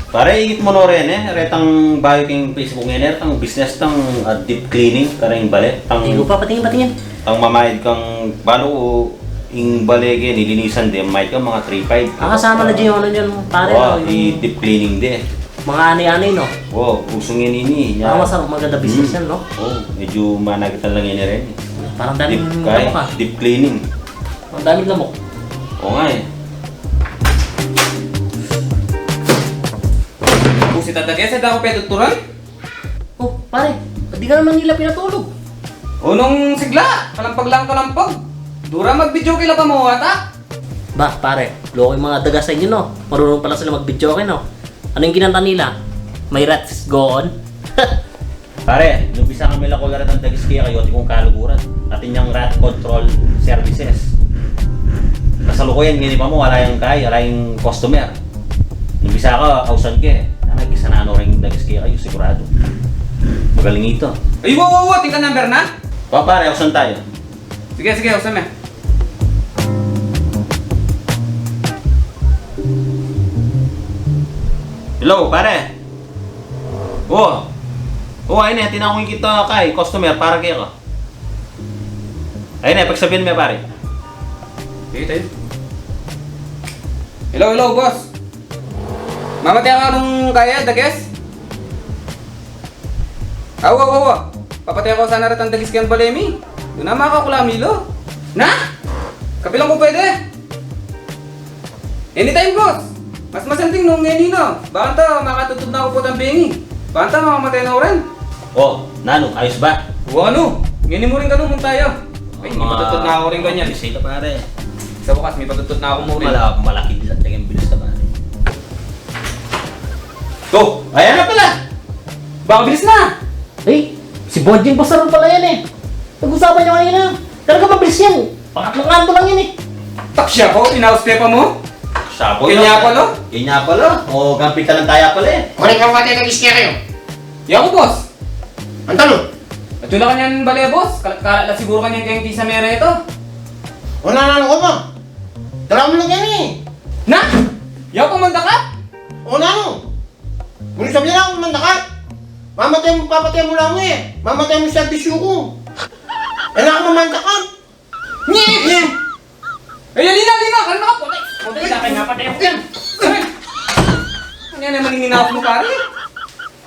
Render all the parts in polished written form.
Pare, igit mo no rin retang bayo king Facebook ngayon, retang business tang deep cleaning, karang bale. Hindi ko pa patingin. Tang mamayad kang balo ing balege nilinisan din, may kang mga 3-5. Kasama na dyan yung ano dyan, pare. Oo, no, deep cleaning din. mga ani-ani, no? Oo, usungin ini. Masarap, maganda business yan, no? Oo, medyo managitan lang ini rin. Parang daming Deep, lamok, ha? deep cleaning. Ang daming lamok. Oo nga eh. Si tatagay sa dako petuturan? Oh, pare, ba't di ka naman nila pinatulog? Unong sigla, kalampag lang kalampag. Dura mag-video kila pa mo ata? Bah, pare, loko yung mga daga sa inyo, no? Marunong pala sila mag-video kayo, no? Ano yung kinanta nila? May rats go on? Pare, nung bisa kami lakularan ng dagis kaya kayo, kung kaluguran. Atin yung rat control services. Kasalukuyan, ganyan pa mo, wala yung kaya, wala yung customer. Nung bisa ka, kausan ka eh. Nakikisa na ano rin dagis kaya kayo, sigurado. Magaling ito. Ay, wow, tingka number na? Pa pare, kausan tayo. Sige, usap me. Hello, pare. Oo. Oo, ayun eh, tinakong kita kay customer para kayo ka. Ayun eh, pagsabihin mo pare. Okay, tayo. Hello, boss. Mamatay ka nung kaya, dages? Awa. Papatay ako sana rin ang dagis kayang balemi. Doon na makakulamilo. Na? Kapilang ko pwede. Anytime, boss. Mas masanting nung ngayon no. Baka makatutod na ako po ng bingi. Baka mamamatay na ako rin. Oh, Nano, ayos ba? O ano? Ngayon mo rin ganun tayo. Ay, may patutod na ako rin ganyan. Bisita pare. Sa bukas, may patutod na ako mo rin. Malaki bilang tingin bilis ka pare. Oh, ayan na pala. Baka bilis na! Eh, si Bonjing Basaron pala yan, eh. Nag-usapan niyo kanina. Talaga mabilis yan. Pangatlong kanto lang yan, eh. Taksya ko, inauspe pa mo? Sapo Kanya pala? Kanya pala. O, gampi ka ng taya pala eh. Kunin ka mga titagis kayo. Yaw ko, boss. Ang tanong, At yun lang kanyan bali, boss. Kalat siguro kanyan kayong tisa mera ito. unang ko ba? Dala mo lang yan eh. Na! Yaw kumanda ka? Unang. Kung sabihin lang kung manda ka, papatay mo lang eh. Mamatay mo sa bisyo ko. Anak mo manda ka. Nye! Ay, lina! Kalma ka po. Puti na kayo napatay ako yan. Ano yan naman yung ninawag mo, pare?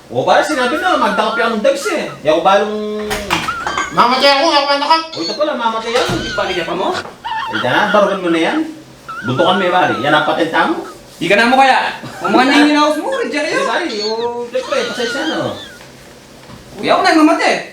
O, pare sinabi na, magdakapi ako ng dags eh. Yaw balong... Mamatay ako manda ka. O, ito pala, mamatay yan. Bali ka pa mo? Ay, na, barugan mo na yan. Buntukan mo eh, pare. Yan ang patenta mo. Di ka na mo kaya. Kung mga nanginawas mo, rin dyan Eh, kayo. pare, o, pare, pasensya na. Kuya ako na mamatay.